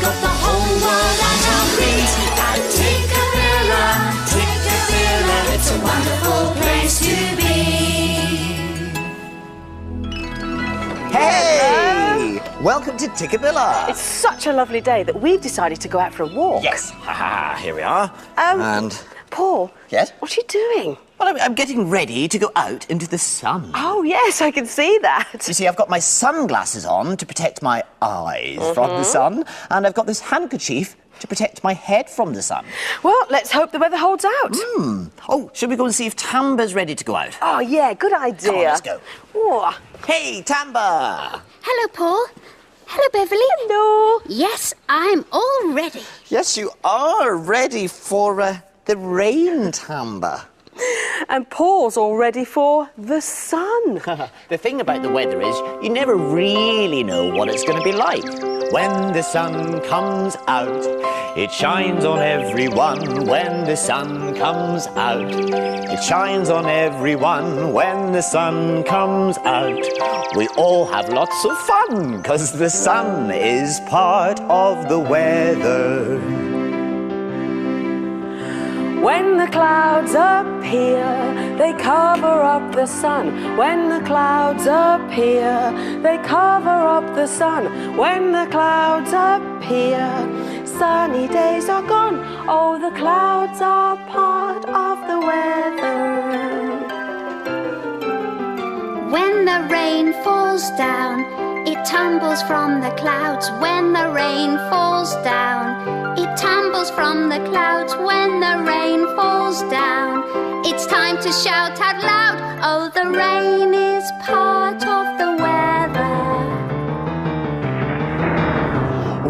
got the whole world at our feet. At Tikkabilla, Tikkabilla, it's a wonderful place to be. Hey! Welcome to Tikkabilla. It's such a lovely day that we've decided to go out for a walk. Yes, here we are. And Paul. Yes? What are you doing? Well, I'm getting ready to go out into the sun. Oh, yes, I can see that. You see, I've got my sunglasses on to protect my eyes from the sun, and I've got this handkerchief to protect my head from the sun. Well, let's hope the weather holds out. Oh, should we go and see if Tamba's ready to go out? Oh, yeah, good idea. Come on, let's go. Oh. Hey, Tamba! Hello, Paul. Hello, Beverley. Hello. Yes, I'm all ready. Yes, you are ready for the rain, Tamba. And Paul's all ready for the sun. The thing about the weather is you never really know what it's going to be like. When the sun comes out, it shines on everyone. When the sun comes out, it shines on everyone. When the sun comes out, we all have lots of fun, 'cause the sun is part of the weather. When the clouds appear, they cover up the sun. When the clouds appear, they cover up the sun. When the clouds appear, sunny days are gone. Oh, the clouds are part of the weather. When the rain falls down, it tumbles from the clouds. When the rain falls down, it tumbles from the clouds. When the rain falls down, it's time to shout out loud. Oh, the rain is part of the weather.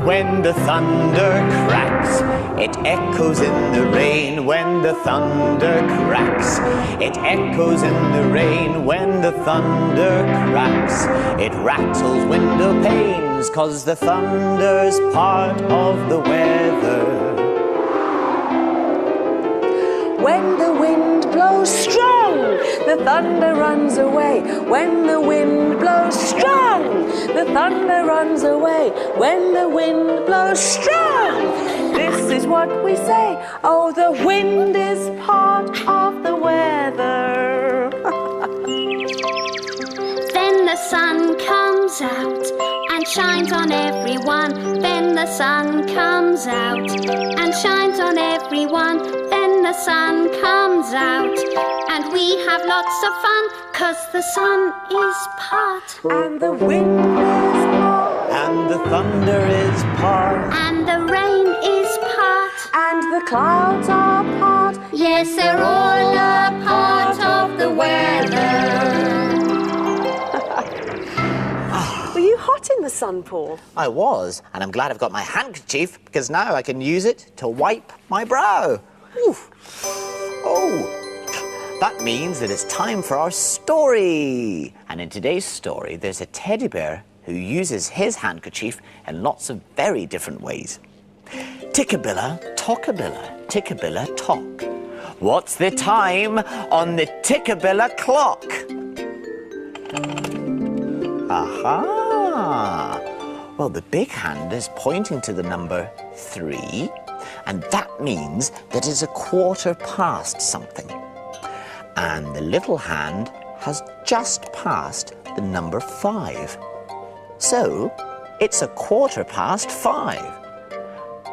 When the thunder cracks, it echoes in the rain. When the thunder cracks, it echoes in the rain. When the thunder cracks, it rattles window panes, 'cause the thunder's part of the weather. When the wind blows strong, the thunder runs away. When the wind blows strong, the thunder runs away. When the wind blows strong, this is what we say. Oh, the wind is part of the weather. Then the sun comes out and shines on everyone. Then the sun comes out and shines on everyone. Then the sun comes out and we have lots of fun, 'cause the sun is part. And the wind is part. And the thunder is part. And the rain is part. And the clouds are part. Yes, they're all a part of the weather. Were you hot in the sun, Paul? I was, and I'm glad I've got my handkerchief, because now I can use it to wipe my brow. Oof. Oh, that means that it's time for our story. And in today's story, there's a teddy bear who uses his handkerchief in lots of very different ways. Tikkabilla, Tockabilla, Tikkabilla, Tock. What's the time on the Tikkabilla clock? Aha! Well, the big hand is pointing to the number 3, and that means that it's a quarter past something. And the little hand has just passed the number 5. So, it's a quarter past 5.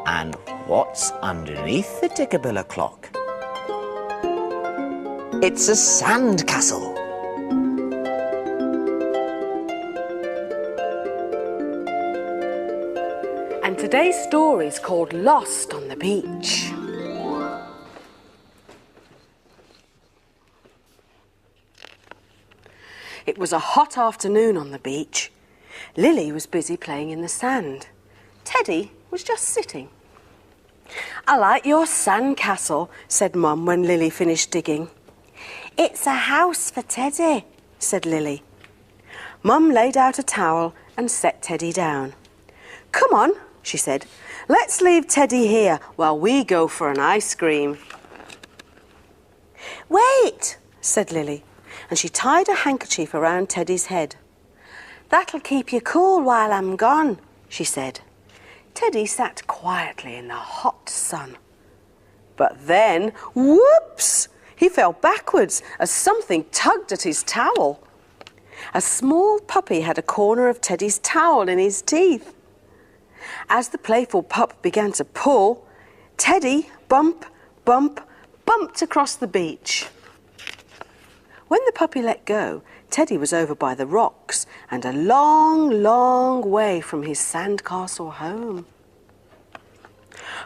And what's underneath the Tikkabilla clock? It's a sandcastle. And today's story is called Lost on the Beach. It was a hot afternoon on the beach. Lily was busy playing in the sand. Teddy was just sitting. "I like your sandcastle," said Mum when Lily finished digging. "It's a house for Teddy," said Lily. Mum laid out a towel and set Teddy down. "Come on," she said. "Let's leave Teddy here while we go for an ice cream." "Wait," said Lily, and she tied a handkerchief around Teddy's head. "That'll keep you cool while I'm gone," she said. Teddy sat quietly in the hot sun. But then, whoops! He fell backwards as something tugged at his towel. A small puppy had a corner of Teddy's towel in his teeth. As the playful pup began to pull, Teddy bumped across the beach. When the puppy let go, Teddy was over by the rocks and a long, long way from his sandcastle home.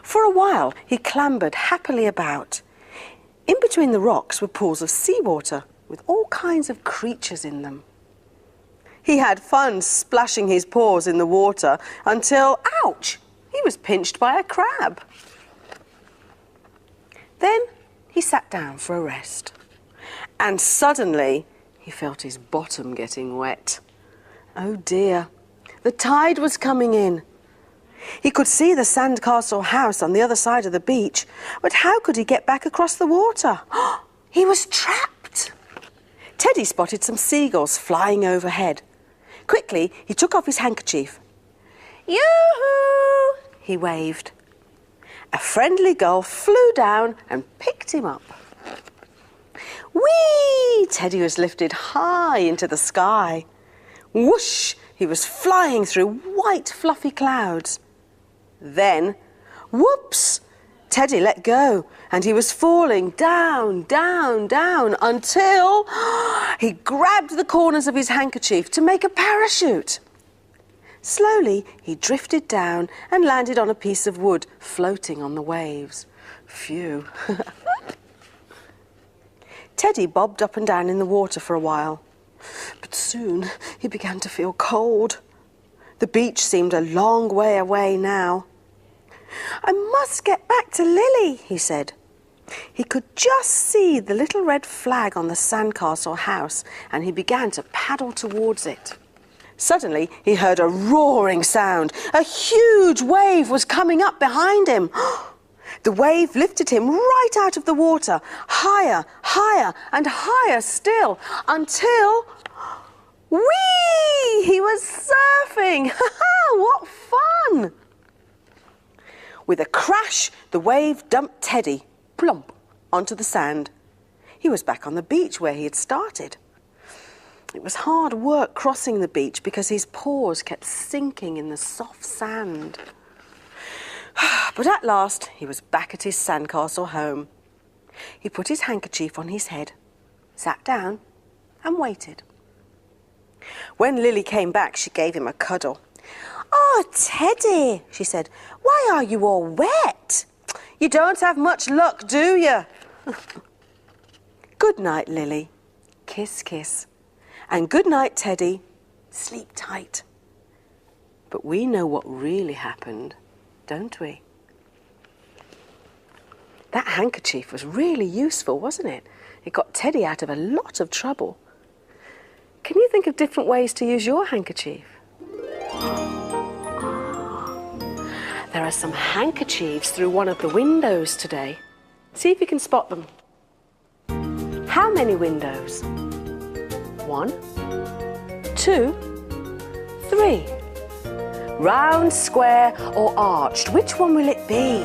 For a while, he clambered happily about. In between the rocks were pools of seawater with all kinds of creatures in them. He had fun splashing his paws in the water until, ouch, he was pinched by a crab. Then he sat down for a rest. And suddenly, he felt his bottom getting wet. Oh dear, the tide was coming in. He could see the sandcastle house on the other side of the beach, but how could he get back across the water? He was trapped. Teddy spotted some seagulls flying overhead. Quickly, he took off his handkerchief. Yoo-hoo! He waved. A friendly gull flew down and picked him up. Whee! Teddy was lifted high into the sky. Whoosh! He was flying through white, fluffy clouds. Then, whoops! Teddy let go and he was falling down, down, down until he grabbed the corners of his handkerchief to make a parachute. Slowly, he drifted down and landed on a piece of wood floating on the waves. Phew. Teddy bobbed up and down in the water for a while, but soon he began to feel cold. The beach seemed a long way away now. I must get back to Lily, he said. He could just see the little red flag on the sandcastle house, and he began to paddle towards it. Suddenly, he heard a roaring sound. A huge wave was coming up behind him. The wave lifted him right out of the water, higher, higher, and higher still, until... whee! He was surfing! What fun! With a crash, the wave dumped Teddy, plump, onto the sand. He was back on the beach where he had started. It was hard work crossing the beach because his paws kept sinking in the soft sand. But at last, he was back at his sandcastle home. He put his handkerchief on his head, sat down, and waited. When Lily came back, she gave him a cuddle. "Oh, Teddy," she said, "why are you all wet? You don't have much luck, do you?" Good night, Lily. Kiss, kiss. And good night, Teddy. Sleep tight. But we know what really happened, don't we? That handkerchief was really useful, wasn't it? It got Teddy out of a lot of trouble. Can you think of different ways to use your handkerchief? There are some handkerchiefs through one of the windows today. See if you can spot them. How many windows? 1, 2, 3. Round, square, or arched? Which one will it be?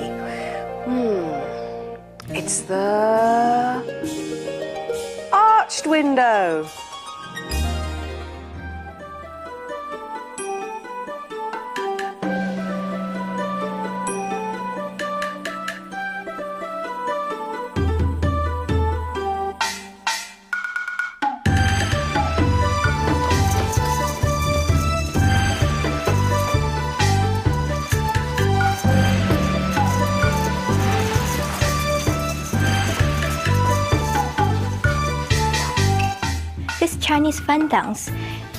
It's the arched window. This Chinese fan dance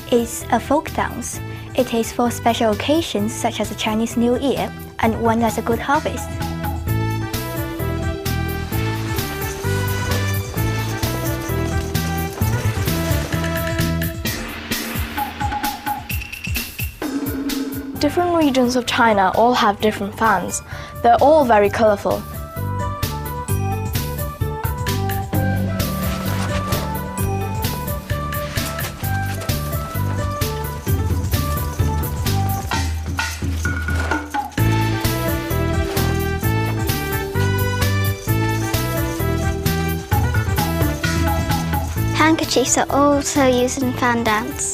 is a folk dance. It is for special occasions such as the Chinese New Year and one as a good harvest. Different regions of China all have different fans. They're all very colorful. handkerchiefs are also used in fan dance.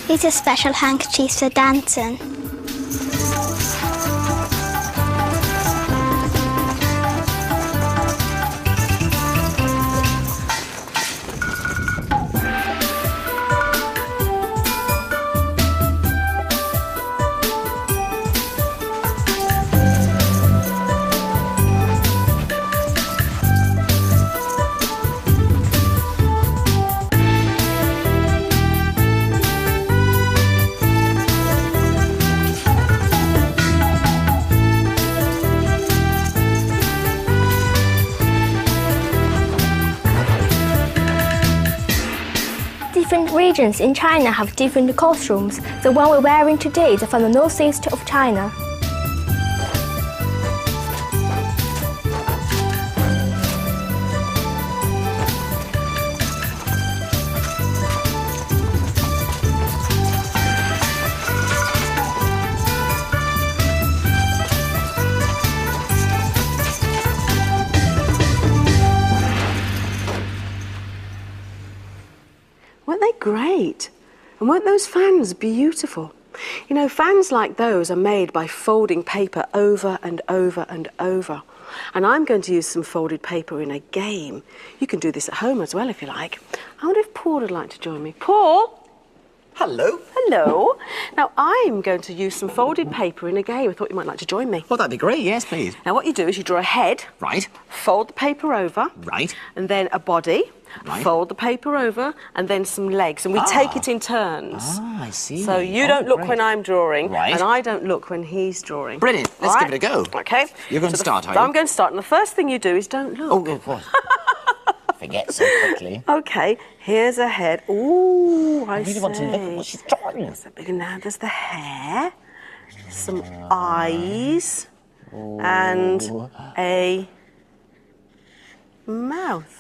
These are special handkerchiefs for dancing. Different regions in China have different costumes. The one we're wearing today is from the northeast of China. Weren't they great? And weren't those fans beautiful? You know, fans like those are made by folding paper over and over and over. And I'm going to use some folded paper in a game. You can do this at home as well if you like. I wonder if Paul would like to join me. Paul? Hello. Hello. Now, I'm going to use some folded paper in a game. I thought you might like to join me. Well, that'd be great. Yes, please. Now, what you do is you draw a head. Right. Fold the paper over. Right. And then a body. Right. Fold the paper over, and then some legs. And we take it in turns. Ah, I see. So you don't look great. when I'm drawing, Right. and I don't look when he's drawing. Brilliant. Let's All give it a go. Okay. You're going to start, are you? I'm going to start, and the first thing you do is don't look. Oh, of course. Forget so quickly. Okay, here's a head. Ooh, I really want to look at what she's drawing. So big, and now there's the hair, some eyes, and a mouth.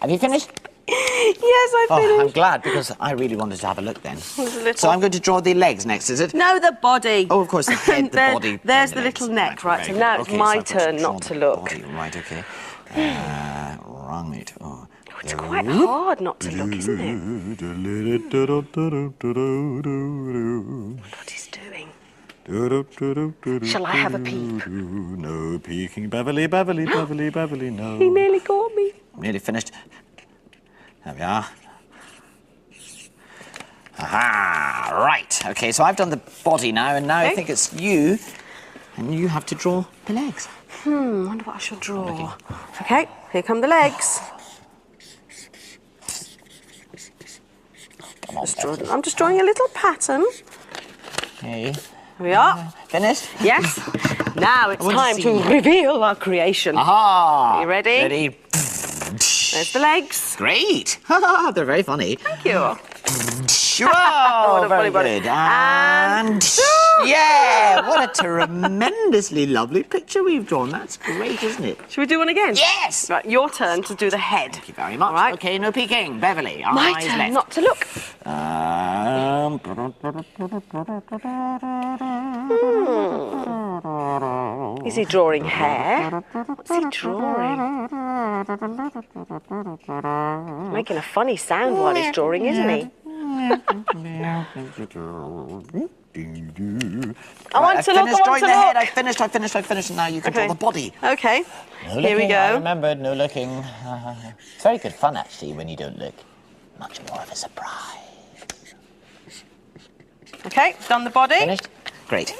Have you finished? Yes, I Oh, finished. I'm glad, because I really wanted to have a look then. little- So I'm going to draw the legs next, is it? No, the body. Oh, of course, the head, the There- body. There's and the legs. little neck, right? So very now good. it's Okay, my so I've got turn draw not to the look. Body. Right, okay. Right. Oh. It's quite hard not to look, isn't it? What he's doing. Shall I have a peep? No peeking, Beverley, Beverley, Beverley, Beverley, no. He nearly got me. Nearly finished. There we are. Aha! Right. Okay, so I've done the body now, and now I Okay. think it's you, and you have to draw the legs. Wonder what I shall draw. Okay, here come the legs. Come on, Beverley. I'm just drawing a little pattern. Okay. Here we are. Finished? Yes. Now it's want to time see. to reveal our creation. Aha! Are you ready? Ready. There's the legs. Great. They're very funny. Thank you. Wow, What a very funny body. good. And yeah, what a tremendously lovely picture we've drawn. That's great, isn't it? Shall we do one again? Yes. Right, your turn to do the head. Thank you very much. All right. Okay, no peeking. Beverley, My eyes turn left. not to look. Is he drawing hair? What's he drawing? Making a funny sound while he's drawing, isn't he? I want to look, I want drawing to the head. look. I finished, and now you can draw the body. Okay, No here we looking, I go. remembered, no looking. It's very good fun, actually, when you don't look. Much more of a surprise. Okay, done the body. Finished? Great.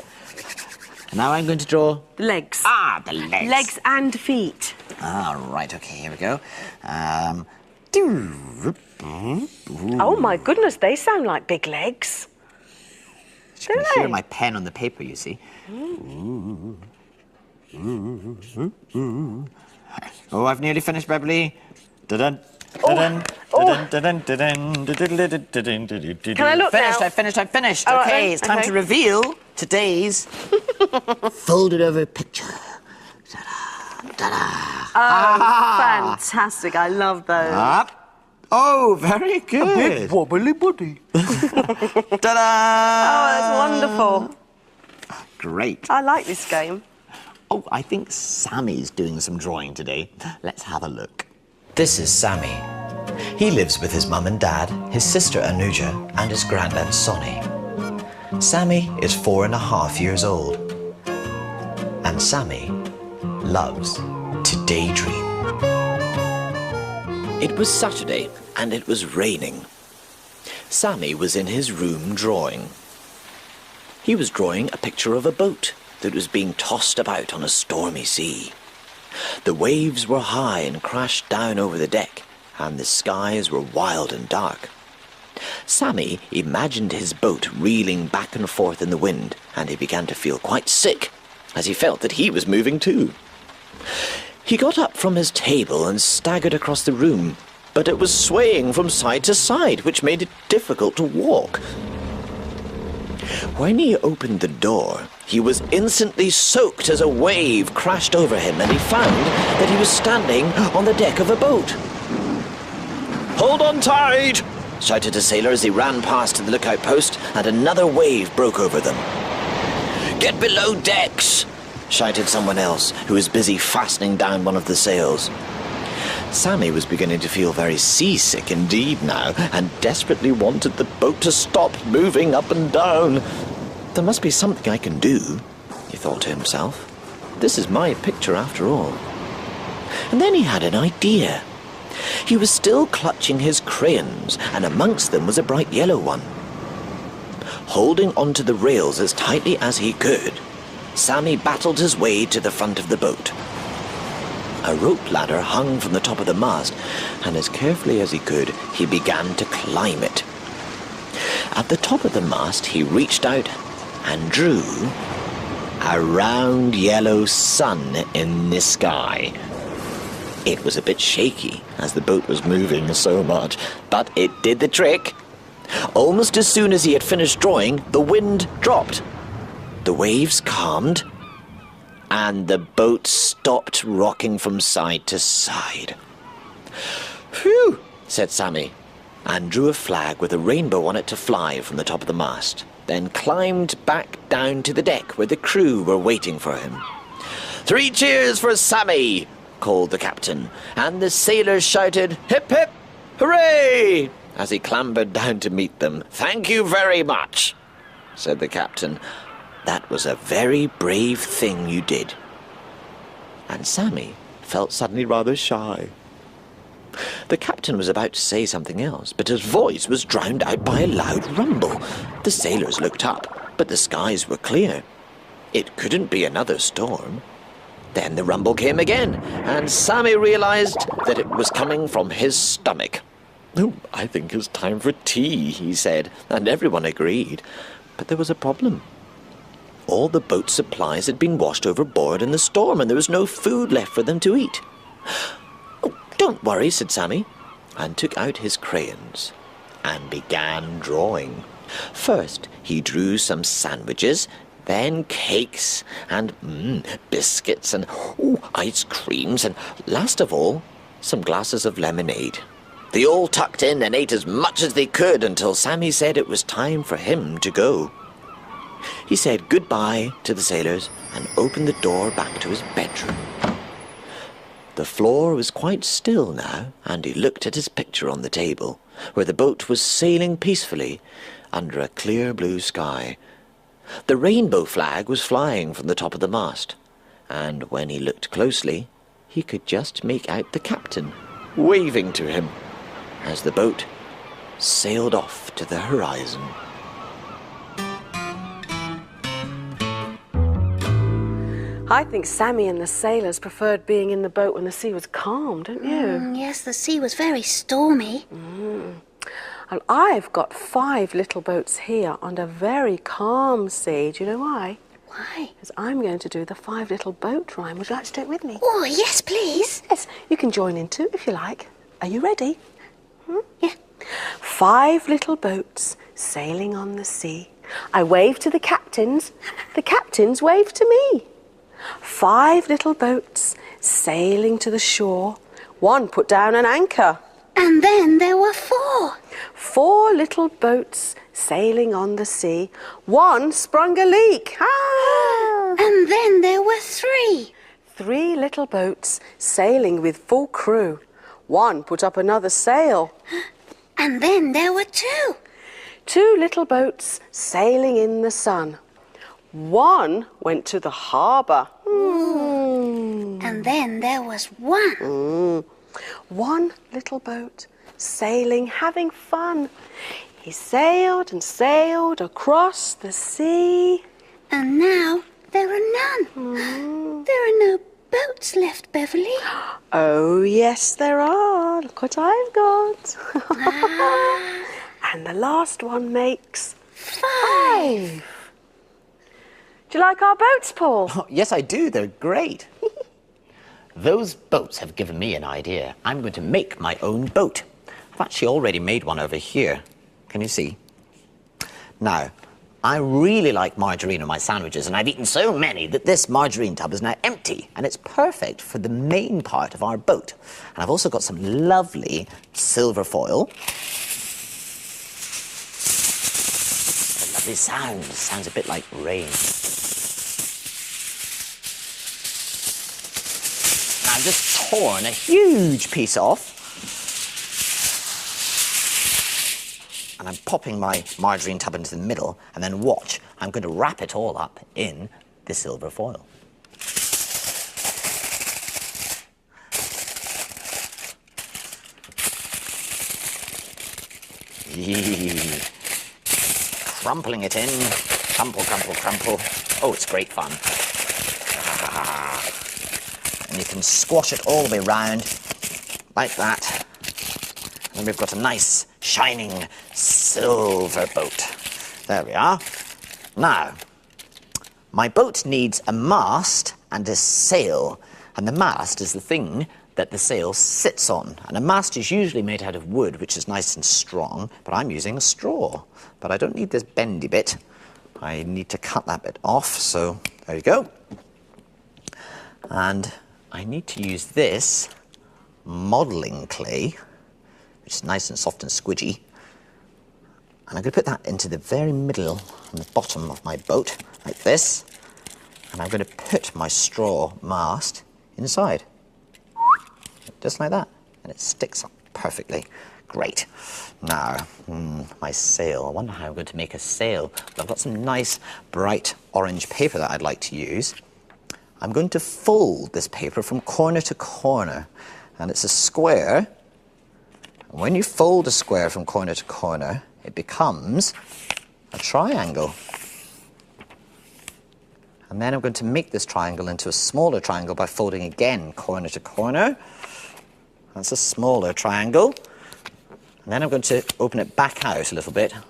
Now I'm going to draw... Legs. Ah, the legs. Legs and feet. Ah, right, okay, here we go. Oh my goodness, they sound like big legs. You can hear my pen on the paper, you see. Oh, I've nearly finished, Beverley. Dun-dun. Can I look now? I've finished. All right, Okay, then. it's time Okay. to reveal today's folded over picture. Ta-da. Oh, fantastic. I love those. Up. Oh, very good. wobbly body. Ta-da! Oh, that's wonderful. Great. I like this game. Oh, I think Sammy's doing some drawing today. Let's have a look. This is Sammy. He lives with his mum and dad, his sister Anuja, and his granddad Sonny. Sammy is 4.5 years old. And Sammy loves to daydream. It was Saturday and it was raining. Sammy was in his room drawing. He was drawing a picture of a boat that was being tossed about on a stormy sea. The waves were high and crashed down over the deck, and the skies were wild and dark. Sammy imagined his boat reeling back and forth in the wind, and he began to feel quite sick, as he felt that he was moving too. He got up from his table and staggered across the room, but it was swaying from side to side, which made it difficult to walk. When he opened the door, he was instantly soaked as a wave crashed over him, and he found that he was standing on the deck of a boat. "Hold on tight!" shouted a sailor as he ran past to the lookout post, and another wave broke over them. "Get below decks!" shouted someone else, who was busy fastening down one of the sails. Sammy was beginning to feel very seasick indeed now, and desperately wanted the boat to stop moving up and down. There must be something I can do, he thought to himself. This is my picture after all. And then he had an idea. He was still clutching his crayons, and amongst them was a bright yellow one. Holding onto the rails as tightly as he could, Sammy battled his way to the front of the boat. A rope ladder hung from the top of the mast, and as carefully as he could, he began to climb it. At the top of the mast, he reached out and drew a round yellow sun in the sky. It was a bit shaky as the boat was moving so much, but it did the trick. Almost as soon as he had finished drawing, the wind dropped. The waves calmed, and the boat stopped rocking from side to side. "Phew," said Sammy, and drew a flag with a rainbow on it to fly from the top of the mast, then climbed back down to the deck where the crew were waiting for him. "3 cheers for Sammy," called the captain, and the sailors shouted, "Hip, hip, hooray!" as he clambered down to meet them. "Thank you very much," said the captain. "That was a very brave thing you did." And Sammy felt suddenly rather shy. The captain was about to say something else, but his voice was drowned out by a loud rumble. The sailors looked up, but the skies were clear. It couldn't be another storm. Then the rumble came again, and Sammy realized that it was coming from his stomach. "Oh, I think it's time for tea," he said, and everyone agreed. But there was a problem. All the boat's supplies had been washed overboard in the storm, and there was no food left for them to eat. "Oh, don't worry," said Sammy, and took out his crayons and began drawing. First, he drew some sandwiches, then cakes, and biscuits, and ice creams, and last of all, some glasses of lemonade. They all tucked in and ate as much as they could until Sammy said it was time for him to go. He said goodbye to the sailors and opened the door back to his bedroom. The floor was quite still now, and he looked at his picture on the table, where the boat was sailing peacefully under a clear blue sky. The rainbow flag was flying from the top of the mast, and when he looked closely, he could just make out the captain waving to him as the boat sailed off to the horizon. I think Sammy and the sailors preferred being in the boat when the sea was calm, don't you? Yes, the sea was very stormy. And I've got 5 little boats here on a very calm sea. Do you know why? Why? Because I'm going to do the 5 little boat rhyme. Would you like to do it with me? Oh, yes, please. Yes, you can join in too if you like. Are you ready? Yeah. 5 little boats sailing on the sea. I wave to the captains wave to me. 5 little boats sailing to the shore. 1 put down an anchor. And then there were 4. 4 little boats sailing on the sea. 1 sprung a leak. Ah! And then there were 3. 3 little boats sailing with full crew. One put up another sail. And then there were 2. 2 little boats sailing in the sun. One went to the harbour. And then there was 1. 1 little boat sailing, having fun. He sailed and sailed across the sea. And now there are none. There are no boats left, Beverley. Oh, yes, there are. Look what I've got. And the last one makes 5. Do you like our boats, Paul? Oh, yes, I do. They're great. Those boats have given me an idea. I'm going to make my own boat. I've actually already made one over here. Can you see? Now, I really like margarine on my sandwiches, and I've eaten so many that this margarine tub is now empty, and it's perfect for the main part of our boat. And I've also got some lovely silver foil. A lovely sound. Sounds a bit like rain. Now, I've just torn a huge piece off. And I'm popping my margarine tub into the middle, and then watch, I'm going to wrap it all up in the silver foil. Crumpling it in, crumple, crumple, crumple. Oh, it's great fun. And you can squash it all the way round, like that. And we've got a nice, shining silver boat. There we are. Now, my boat needs a mast and a sail. And the mast is the thing that the sail sits on. And a mast is usually made out of wood, which is nice and strong, but I'm using a straw. But I don't need this bendy bit. I need to cut that bit off, so there you go. And I need to use this modelling clay, which is nice and soft and squidgy. And I'm going to put that into the very middle and the bottom of my boat, like this. And I'm going to put my straw mast inside, just like that. And it sticks up perfectly. Great. Now, my sail. I wonder how I'm going to make a sail. I've got some nice, bright orange paper that I'd like to use. I'm going to fold this paper from corner to corner. And it's a square. And when you fold a square from corner to corner, it becomes a triangle. And then I'm going to make this triangle into a smaller triangle by folding again corner to corner. That's a smaller triangle. And then I'm going to open it back out a little bit. And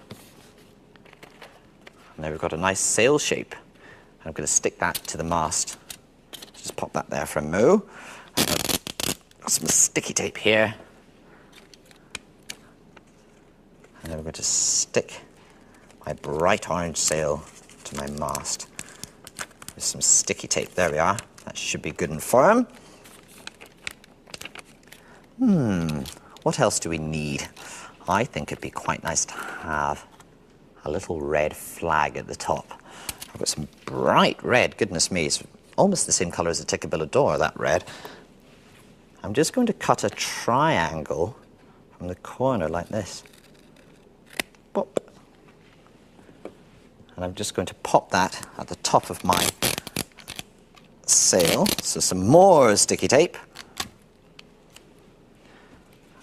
there we've got a nice sail shape. And I'm going to stick that to the mast. Just pop that there for a moo. Got some sticky tape here. And then we're going to stick my bright orange sail to my mast with some sticky tape. There we are. That should be good and firm. What else do we need? I think it'd be quite nice to have a little red flag at the top. I've got some bright red. Goodness me, it's almost the same colour as the Tikkabilla door, that red. I'm just going to cut a triangle from the corner like this. Pop. And I'm just going to pop that at the top of my sail. So some more sticky tape.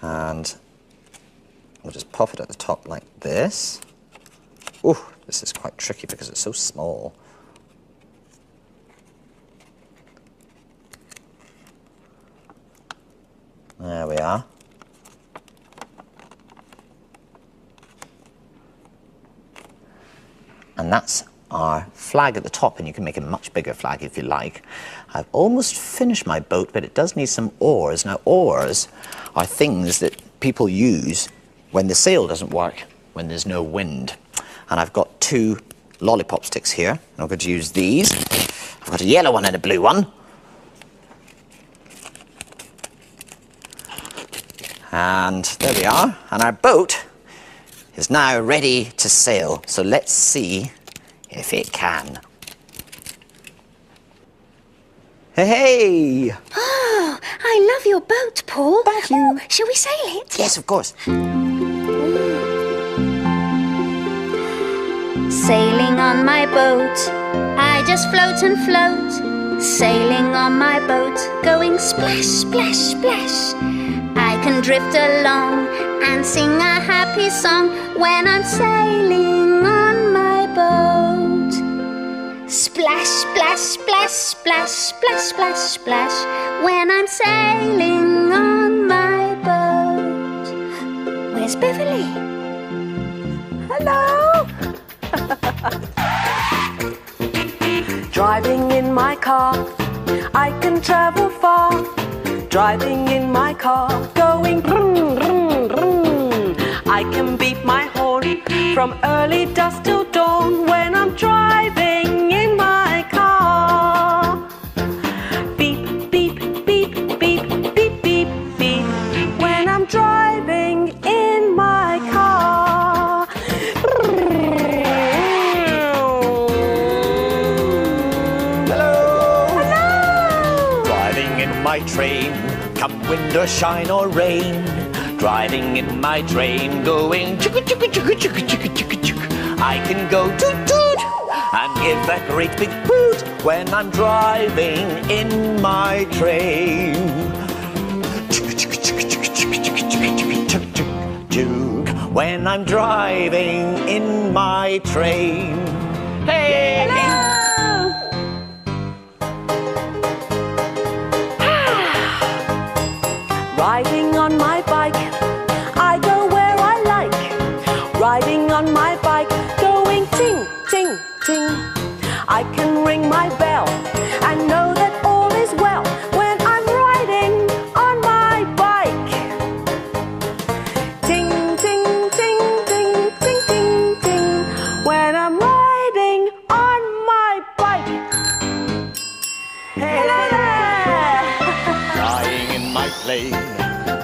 And we'll just pop it at the top like this. Ooh, this is quite tricky because it's so small. There we are. And that's our flag at the top, and you can make a much bigger flag if you like. I've almost finished my boat, but it does need some oars. Now, oars are things that people use when the sail doesn't work, when there's no wind. And I've got 2 lollipop sticks here, and I'm going to use these. I've got a yellow one and a blue one. And there we are. And our boat is now ready to sail. So let's see if it can. Hey! Oh, I love your boat, Paul. Thank you. Oh, shall we sail it? Yes, of course. Sailing on my boat, I just float and float. Sailing on my boat, going splash, splash, splash. I can drift along and sing a happy song when I'm sailing on my boat. Splash, splash, splash, splash, splash, splash, splash when I'm sailing on my boat. Where's Beverley? Hello! Driving in my car, I can travel far. Driving in my car, going vroom, vroom, vroom. I can beat my horn from early dusk till dawn when I'm driving in my car. Beep, beep, beep, beep, beep, beep, beep when I'm driving in my car. My train, come wind or shine or rain. Driving in my train, going chicka chicka chicka chicka chicka chicka chicka. I can go toot toot and give a great big hoot when I'm driving in my train. Chicka chicka chicka chicka chicka chicka chicka chicka chicka chicka chicka when I'm driving in my train. Hey! Riding on my bike, I go where I like. Riding on my bike, going ting, ting, ting. I can ring my bell and know that all is well when I'm riding on my bike. Ting, ting, ting, ting, ting, ting, ting when I'm riding on my bike. Hello there! Flying in my plane,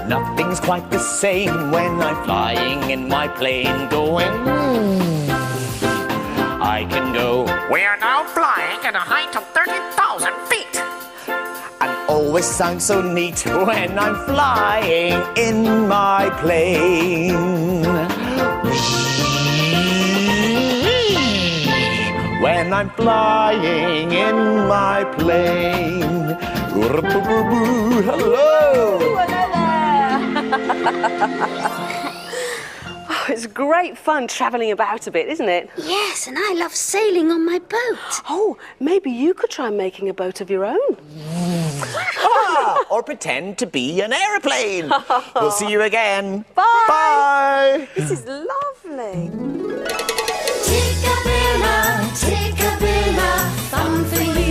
nothing's quite the same when I'm flying in my plane going. I can go. We are now flying at a height of 30,000 feet. And always sounds so neat when I'm flying in my plane. When I'm flying in my plane. Hello! Oh, it's great fun travelling about a bit, isn't it? Yes, and I love sailing on my boat. Oh, maybe you could try making a boat of your own. Or pretend to be an aeroplane. We'll see you again. Bye. Bye. This is lovely. Tikkabilla, Tikkabilla, fun for you.